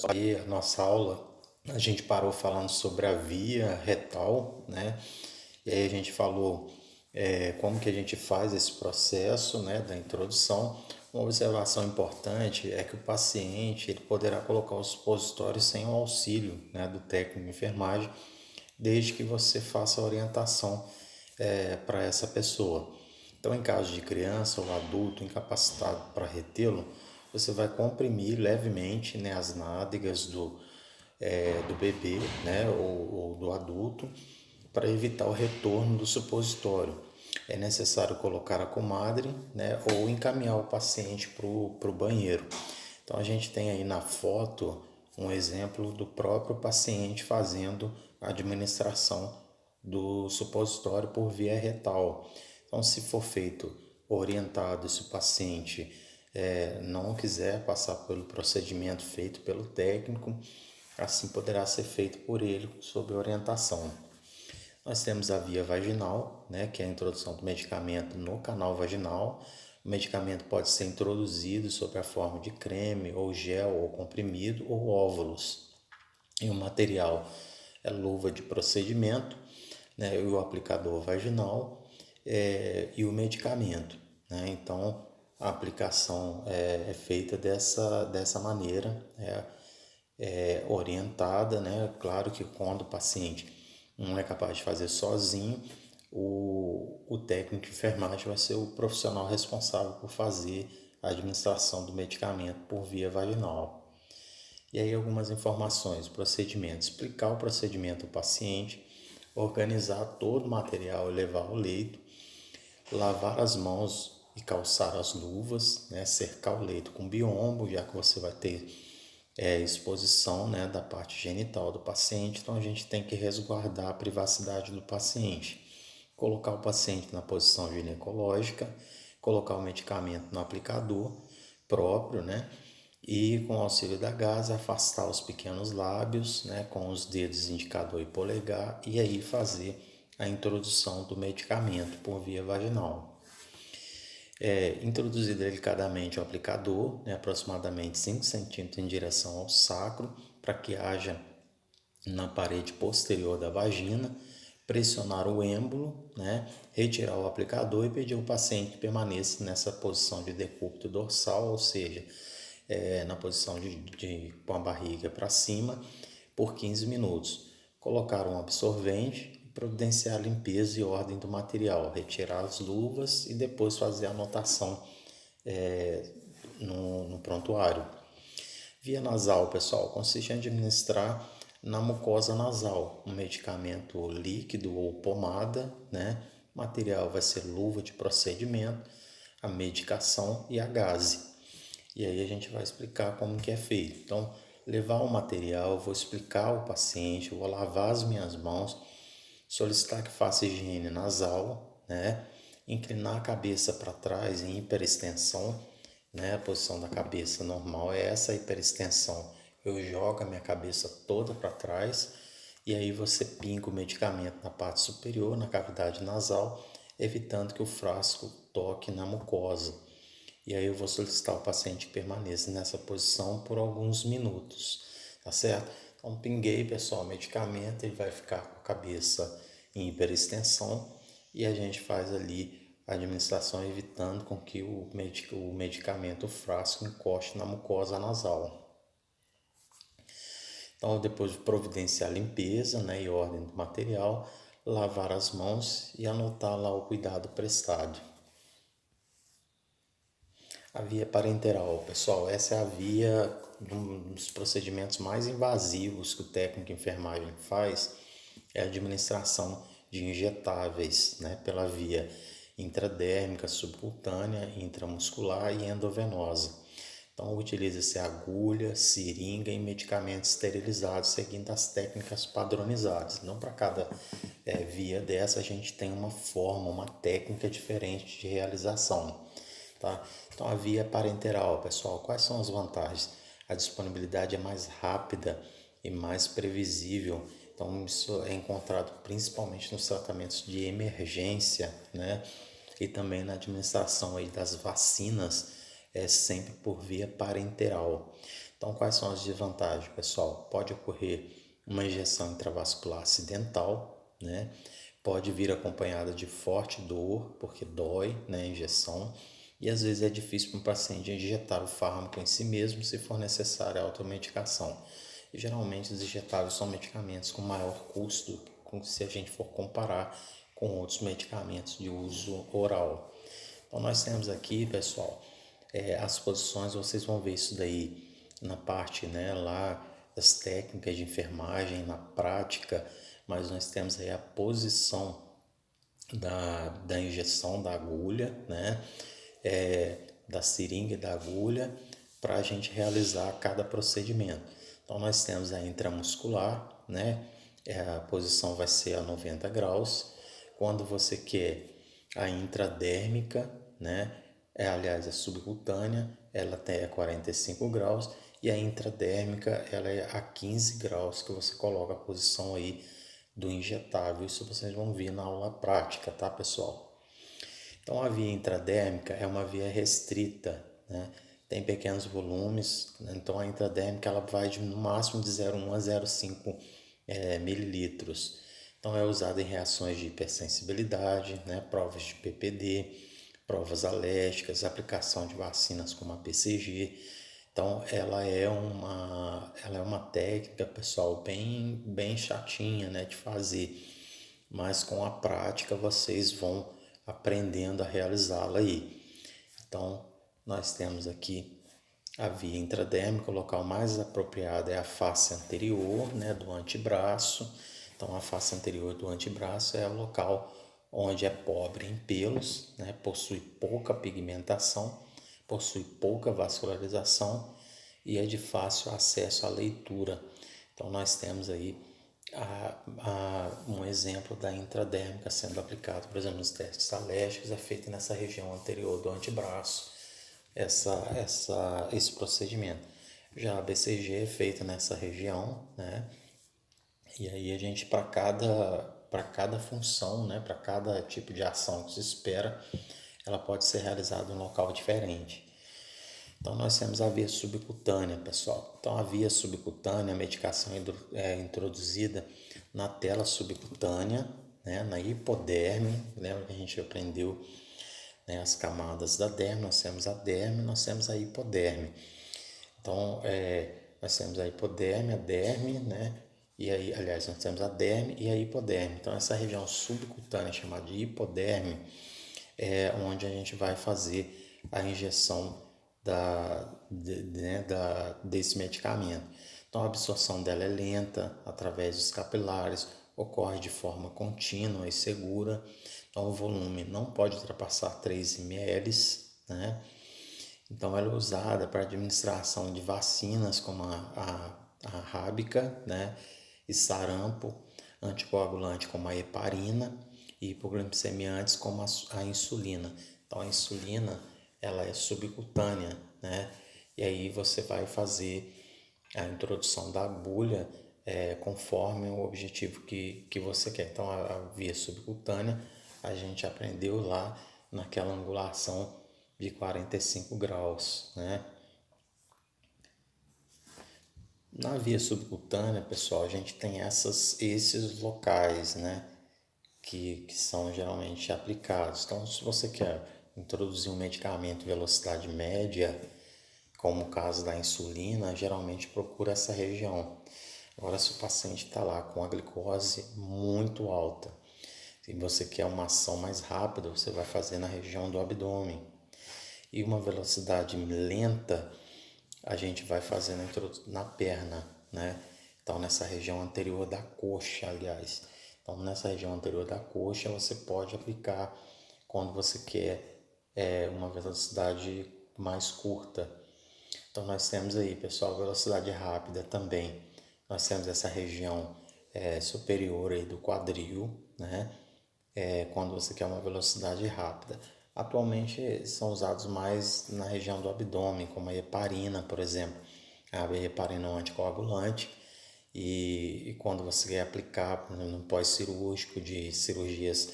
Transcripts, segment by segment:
Aí, a nossa aula, a gente parou falando sobre a via retal, né? E aí a gente falou como que a gente faz esse processo, né, da introdução. Uma observação importante é que o paciente ele poderá colocar o supositório sem o auxílio, né, do técnico de enfermagem, desde que você faça a orientação para essa pessoa. Então, em caso de criança ou adulto incapacitado para retê-lo, você vai comprimir levemente, né, as nádegas do bebê, né, ou do adulto para evitar o retorno do supositório. É necessário colocar a comadre, né, ou encaminhar o paciente para o banheiro. Então a gente tem aí na foto um exemplo do próprio paciente fazendo a administração do supositório por via retal. Então, se for feito orientado, se o paciente não quiser passar pelo procedimento feito pelo técnico, assim poderá ser feito por ele sob orientação. Nós temos a via vaginal, né, que é a introdução do medicamento no canal vaginal. O medicamento pode ser introduzido sob a forma de creme, ou gel, ou comprimido, ou óvulos. E o material é luva de procedimento, né, e o aplicador vaginal e o medicamento. Né? Então, a aplicação é feita dessa maneira, orientada, né? Claro que quando o paciente não é capaz de fazer sozinho, o técnico de enfermagem vai ser o profissional responsável por fazer a administração do medicamento por via vaginal. E aí algumas informações, procedimento, explicar o procedimento ao paciente, organizar todo o material e levar ao leito, lavar as mãos e calçar as luvas, né? Cercar o leito com biombo, já que você vai ter exposição, né, da parte genital do paciente, então a gente tem que resguardar a privacidade do paciente. Colocar o paciente na posição ginecológica, colocar o medicamento no aplicador próprio, né? E com o auxílio da gase afastar os pequenos lábios, né, com os dedos indicador e polegar e aí fazer a introdução do medicamento por via vaginal. Introduzir delicadamente o aplicador, né, aproximadamente 5 centímetros em direção ao sacro, para que haja na parede posterior da vagina, pressionar o êmbolo, né, retirar o aplicador e pedir ao paciente que permaneça nessa posição de decúbito dorsal, ou seja, na posição com a barriga para cima, por 15 minutos. Colocar um absorvente e providenciar a limpeza e ordem do material, retirar as luvas e depois fazer a anotação no prontuário. Via nasal, pessoal, consiste em administrar na mucosa nasal um medicamento líquido ou pomada, né? O material vai ser luva de procedimento, a medicação e a gase. E aí a gente vai explicar como que é feito. Então, levar o material, vou explicar ao paciente, vou lavar as minhas mãos, solicitar que faça higiene nasal, né? Inclinar a cabeça para trás em hiperextensão, né? A posição da cabeça normal é essa, a hiperextensão. Eu jogo a minha cabeça toda para trás e aí você pinga o medicamento na parte superior, na cavidade nasal, evitando que o frasco toque na mucosa. E aí eu vou solicitar ao paciente que permaneça nessa posição por alguns minutos, tá certo? Então, pinguei, pessoal, o medicamento, ele vai ficar com a cabeça em hiperextensão e a gente faz ali a administração evitando com que o medicamento, o frasco, encoste na mucosa nasal. Então, depois de providenciar a limpeza, né, e ordem do material, lavar as mãos e anotar lá o cuidado prestado. A via parenteral, pessoal, essa é a via um dos procedimentos mais invasivos que o técnico de enfermagem faz, é a administração de injetáveis, né, pela via intradérmica, subcutânea, intramuscular e endovenosa. Então, utiliza-se agulha, seringa e medicamentos esterilizados, seguindo as técnicas padronizadas. Não para cada via dessa a gente tem uma forma, uma técnica diferente de realização. Tá? Então, a via parenteral, pessoal, quais são as vantagens? A disponibilidade é mais rápida e mais previsível. Então, isso é encontrado principalmente nos tratamentos de emergência, né? E também na administração aí das vacinas, sempre por via parenteral. Então, Então, quais são as desvantagens, pessoal? Pode ocorrer uma injeção intravascular acidental, né? Pode vir acompanhada de forte dor, porque dói, né, a injeção. E às vezes é difícil para o paciente injetar o fármaco em si mesmo, se for necessária a automedicação. E geralmente os injetáveis são medicamentos com maior custo, se a gente for comparar com outros medicamentos de uso oral. Então nós temos aqui, pessoal, as posições, vocês vão ver isso daí na parte, né, lá das técnicas de enfermagem, na prática, mas nós temos aí a posição da injeção da agulha, né, da seringa e da agulha, para a gente realizar cada procedimento. Então nós temos a intramuscular, né, a posição vai ser a 90 graus. Quando você quer a intradérmica, né, aliás, a subcutânea, ela tem a 45 graus, e a intradérmica, ela é a 15 graus, que você coloca a posição aí do injetável. Isso vocês vão ver na aula prática, tá, pessoal? Então, a via intradérmica é uma via restrita, né? Tem pequenos volumes, né? Então a intradérmica ela vai no máximo de 0,1 a 0,5 mililitros. Então é usada em reações de hipersensibilidade, né? Provas de PPD, provas alérgicas, aplicação de vacinas como a PCG. Então ela é uma técnica, pessoal, bem chatinha, né, de fazer, mas com a prática vocês vão aprendendo a realizá-la aí. Então, nós temos aqui a via intradérmica, o local mais apropriado é a face anterior, né, do antebraço. Então, a face anterior do antebraço é o local onde é pobre em pelos, né, possui pouca pigmentação, possui pouca vascularização e é de fácil acesso à leitura. Então, nós temos aí um exemplo da intradérmica sendo aplicado, por exemplo, nos testes alérgicos, é feito nessa região anterior do antebraço, esse procedimento. Já a BCG é feita nessa região, né? E aí a gente, para cada função, né, para cada tipo de ação que se espera, ela pode ser realizada em um local diferente. Então, nós temos a via subcutânea, pessoal. Então, a via subcutânea, a medicação é introduzida na tela subcutânea, né, na hipoderme. Lembra que a gente aprendeu, né, as camadas da derme? Nós temos a derme, nós temos a hipoderme. Então, nós temos a hipoderme, a derme, né? E aí, aliás, nós temos a derme e a hipoderme. Então, essa região subcutânea chamada de hipoderme é onde a gente vai fazer a injeção desse medicamento. Então, a absorção dela é lenta, através dos capilares, ocorre de forma contínua e segura. Então, o volume não pode ultrapassar 3 ml, né? Então, ela é usada para administração de vacinas como a rábica, né? E sarampo, anticoagulante como a heparina e hipoglicemiantes como a insulina. Então, a insulina ela é subcutânea, né? E aí você vai fazer a introdução da agulha conforme o objetivo que você quer. Então, a via subcutânea a gente aprendeu lá naquela angulação de 45 graus, né? Na via subcutânea, pessoal, a gente tem esses locais, né? Que são geralmente aplicados. Então, se você quer introduzir um medicamento em velocidade média, como o caso da insulina, geralmente procura essa região. Agora, se o paciente está lá com a glicose muito alta, se você quer uma ação mais rápida, você vai fazer na região do abdômen. E uma velocidade lenta, a gente vai fazer na perna, né? Então, nessa região anterior da coxa, aliás. Então, nessa região anterior da coxa, você pode aplicar quando você quer uma velocidade mais curta. Então, nós temos aí, pessoal, velocidade rápida também. Nós temos essa região superior aí do quadril, né? Quando você quer uma velocidade rápida. Atualmente são usados mais na região do abdômen, como a heparina, por exemplo. A heparina é um anticoagulante e quando você quer aplicar no pós-cirúrgico de cirurgias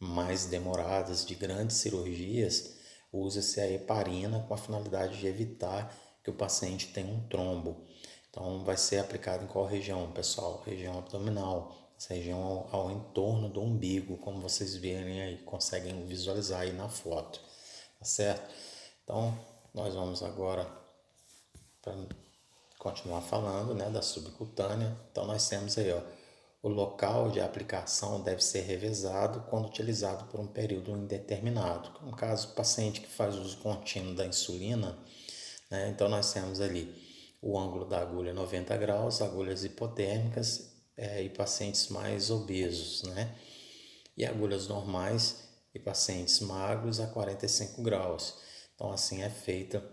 mais demoradas, de grandes cirurgias, usa-se a heparina com a finalidade de evitar que o paciente tem um trombo. Então, vai ser aplicado em qual região, pessoal? Região abdominal, essa região ao entorno do umbigo, como vocês verem aí, conseguem visualizar aí na foto, tá certo? Então, nós vamos agora para continuar falando, né, da subcutânea. Então, nós temos aí, ó, o local de aplicação deve ser revezado quando utilizado por um período indeterminado. No caso, o paciente que faz uso contínuo da insulina, né, então nós temos ali o ângulo da agulha 90 graus, agulhas hipotérmicas e pacientes mais obesos, né? E agulhas normais e pacientes magros a 45 graus. Então, assim é feita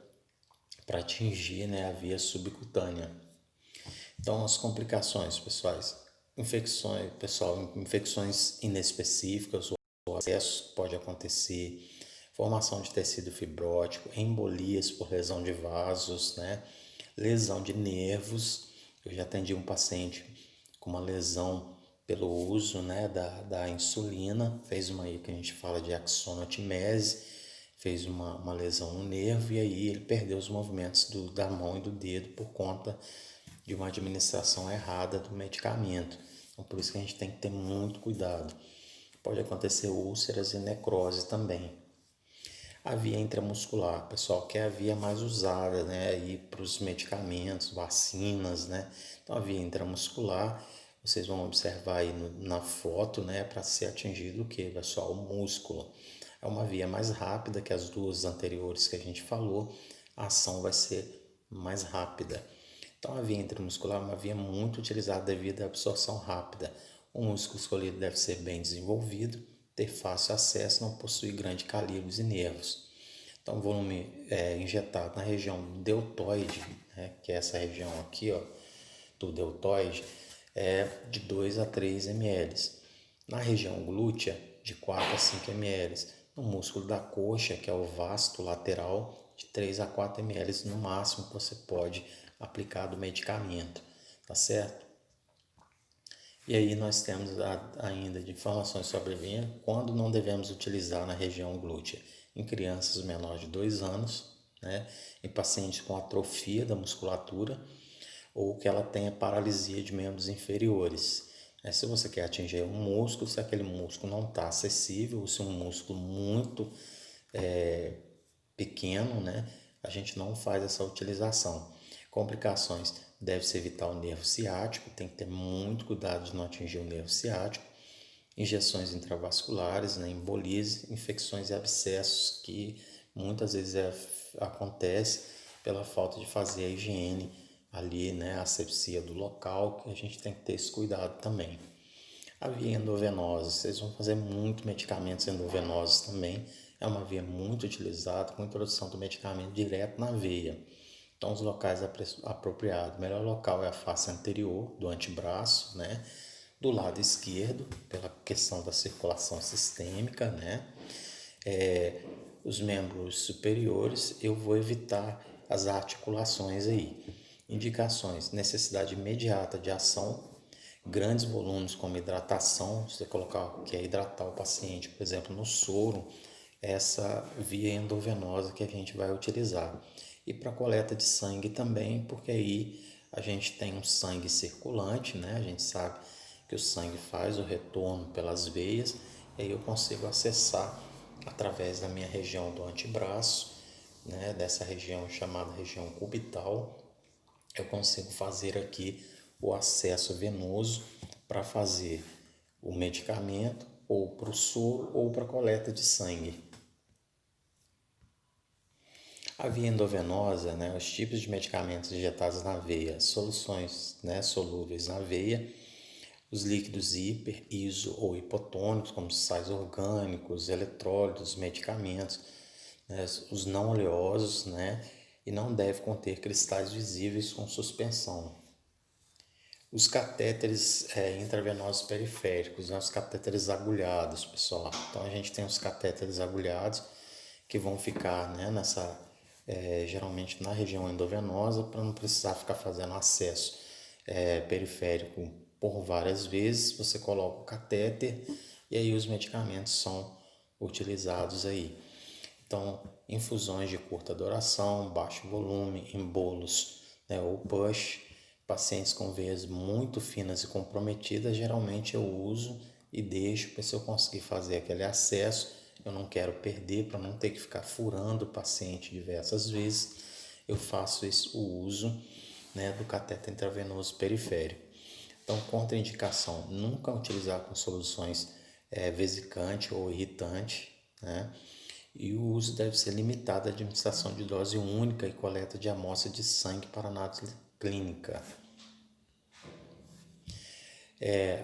para atingir, né, a via subcutânea. Então, as complicações, infecções inespecíficas, o acesso pode acontecer, formação de tecido fibrótico, embolias por lesão de vasos, né? Lesão de nervos. Eu já atendi um paciente com uma lesão pelo uso, né, da insulina, fez uma aí que a gente fala de axonotimese, fez uma lesão no nervo e aí ele perdeu os movimentos da mão e do dedo por conta de uma administração errada do medicamento. Então, por isso que a gente tem que ter muito cuidado. Pode acontecer úlceras e necrose também. A via intramuscular, pessoal, que é a via mais usada, né, aí para os medicamentos, vacinas, né? Então, a via intramuscular, vocês vão observar aí na foto, né, para ser atingido o que, pessoal? O músculo. É uma via mais rápida que as duas anteriores que a gente falou, a ação vai ser mais rápida. Então, a via intramuscular é uma via muito utilizada devido à absorção rápida. O músculo escolhido deve ser bem desenvolvido, ter fácil acesso, não possuir grande calibre e nervos. Então, o volume injetado na região deltoide, né, que é essa região aqui, ó, do deltoide, é de 2 a 3 ml. Na região glútea, de 4 a 5 ml. No músculo da coxa, que é o vasto lateral, de 3 a 4 ml no máximo que você pode aplicar do medicamento, tá certo? E aí nós temos ainda de informações sobre a via, quando não devemos utilizar na região glútea, em crianças menores de 2 anos, né, em pacientes com atrofia da musculatura ou que ela tenha paralisia de membros inferiores. Se você quer atingir um músculo, se aquele músculo não está acessível, ou se um músculo muito pequeno, né, a gente não faz essa utilização. Complicações, deve-se evitar o nervo ciático, tem que ter muito cuidado de não atingir o nervo ciático. Injeções intravasculares, né, embolias, infecções e abscessos, que muitas vezes acontece pela falta de fazer a higiene ali, né, a asepsia do local, que a gente tem que ter esse cuidado também. A via endovenosa, vocês vão fazer muito medicamentos endovenosos também, é uma via muito utilizada com a introdução do medicamento direto na veia. Então, os locais apropriados, o melhor local é a face anterior do antebraço, né? Do lado esquerdo, pela questão da circulação sistêmica, né? Os membros superiores, eu vou evitar as articulações aí. Indicações, necessidade imediata de ação, grandes volumes como hidratação, você colocar que é hidratar o paciente, por exemplo, no soro, essa via endovenosa que a gente vai utilizar. E para coleta de sangue também, porque aí a gente tem um sangue circulante, né? A gente sabe que o sangue faz o retorno pelas veias, e aí eu consigo acessar através da minha região do antebraço, né? Dessa região chamada região cubital, eu consigo fazer aqui o acesso venoso para fazer o medicamento ou para o soro ou para a coleta de sangue. A via endovenosa, né, os tipos de medicamentos injetados na veia, soluções, né, solúveis na veia, os líquidos hiper, iso ou hipotônicos, como sais orgânicos, eletrólitos, medicamentos, né, os não oleosos, né, e não deve conter cristais visíveis com suspensão. Os catéteres intravenosos periféricos, né, os catéteres agulhados, pessoal. Então a gente tem os catéteres agulhados que vão ficar, né, geralmente na região endovenosa, para não precisar ficar fazendo acesso periférico por várias vezes. Você coloca o catéter e aí os medicamentos são utilizados aí. Então, infusões de curta duração, baixo volume, em bolos, né, ou push, pacientes com veias muito finas e comprometidas, geralmente eu uso e deixo para se eu conseguir fazer aquele acesso, eu não quero perder para não ter que ficar furando o paciente diversas vezes, eu faço o uso, né, do cateter intravenoso periférico. Então, contraindicação, nunca utilizar com soluções vesicante ou irritante, né? E o uso deve ser limitado à administração de dose única e coleta de amostra de sangue para análise clínica.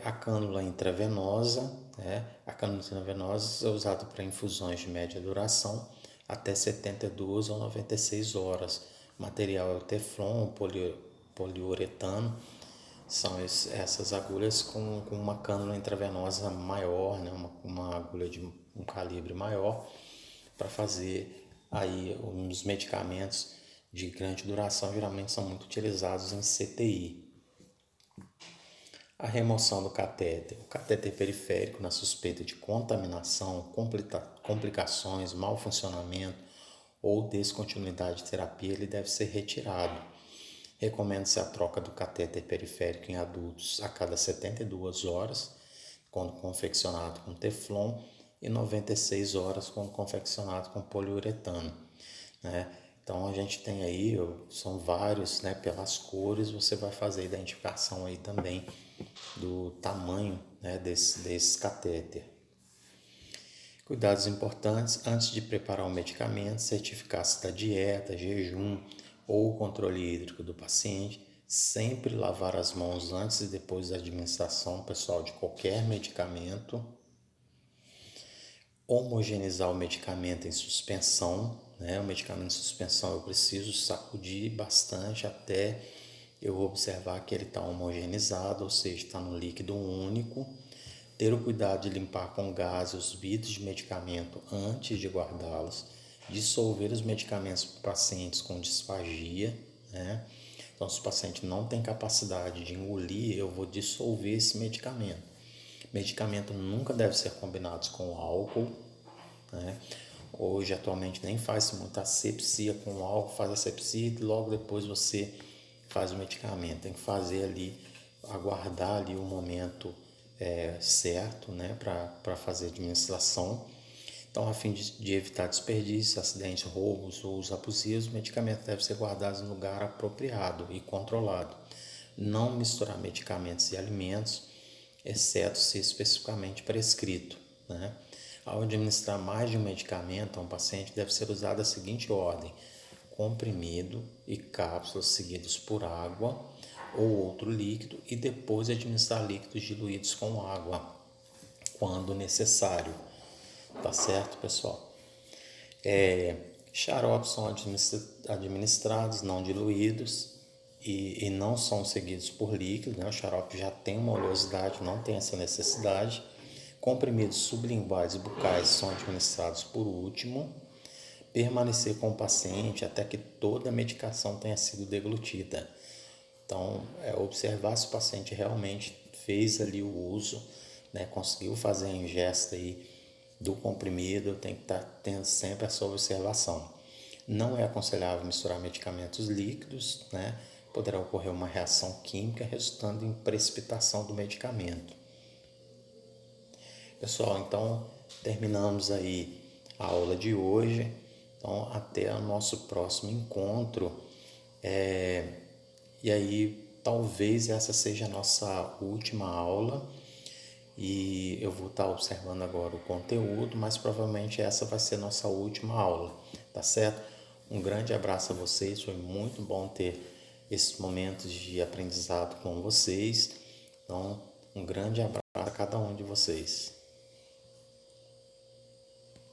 A cânula intravenosa, né? A cânula intravenosa é usada para infusões de média duração até 72 ou 96 horas. O material é o teflon, poliuretano. São essas agulhas com uma cânula intravenosa maior, né? uma agulha de um calibre maior, para fazer aí os medicamentos de grande duração, geralmente são muito utilizados em CTI. A remoção do catéter. O catéter periférico, na suspeita de contaminação, complicações, mau funcionamento ou descontinuidade de terapia, ele deve ser retirado. Recomenda-se a troca do catéter periférico em adultos a cada 72 horas, quando confeccionado com teflon, e 96 horas quando confeccionado com poliuretano, né? Então a gente tem aí, são vários, né? Pelas cores você vai fazer a identificação aí também do tamanho, né, desse catéter. Cuidados importantes: antes de preparar o medicamento, certificar-se da dieta, jejum ou controle hídrico do paciente. Sempre lavar as mãos antes e depois da administração, pessoal, de qualquer medicamento. Homogeneizar o medicamento em suspensão, né? O medicamento em suspensão eu preciso sacudir bastante até eu observar que ele está homogeneizado, ou seja, está no líquido único. Ter o cuidado de limpar com gás os vidros de medicamento antes de guardá-los. Dissolver os medicamentos para pacientes com disfagia, né? Então, se o paciente não tem capacidade de engolir, eu vou dissolver esse medicamento. Medicamento nunca deve ser combinado com álcool, né? Hoje, atualmente, nem faz muita asepsia com álcool, faz asepsia e logo depois você faz o medicamento. Tem que fazer ali, aguardar ali o momento certo, né, para fazer a administração. Então, a fim de evitar desperdício, acidentes, roubos ou usos abusivos, o medicamento deve ser guardado em lugar apropriado e controlado. Não misturar medicamentos e alimentos, exceto se especificamente prescrito, né? Ao administrar mais de um medicamento a um paciente, deve ser usada a seguinte ordem: comprimido e cápsulas seguidos por água ou outro líquido, e depois administrar líquidos diluídos com água, quando necessário. Tá certo, pessoal? Xaropes são administrados, não diluídos, e não são seguidos por líquido, né? O xarope já tem uma oleosidade, não tem essa necessidade. Comprimidos sublinguais e bucais são administrados por último. Permanecer com o paciente até que toda a medicação tenha sido deglutida. Então, observar se o paciente realmente fez ali o uso, né, conseguiu fazer a ingesta aí do comprimido, tem que estar tendo sempre essa observação. Não é aconselhável misturar medicamentos líquidos, né? Poderá ocorrer uma reação química resultando em precipitação do medicamento. Pessoal, então terminamos aí a aula de hoje. Então, até o nosso próximo encontro. E aí, talvez essa seja a nossa última aula. E eu vou estar observando agora o conteúdo, mas provavelmente essa vai ser a nossa última aula, tá certo? Um grande abraço a vocês, foi muito bom ter esses momentos de aprendizado com vocês. Então, um grande abraço a cada um de vocês.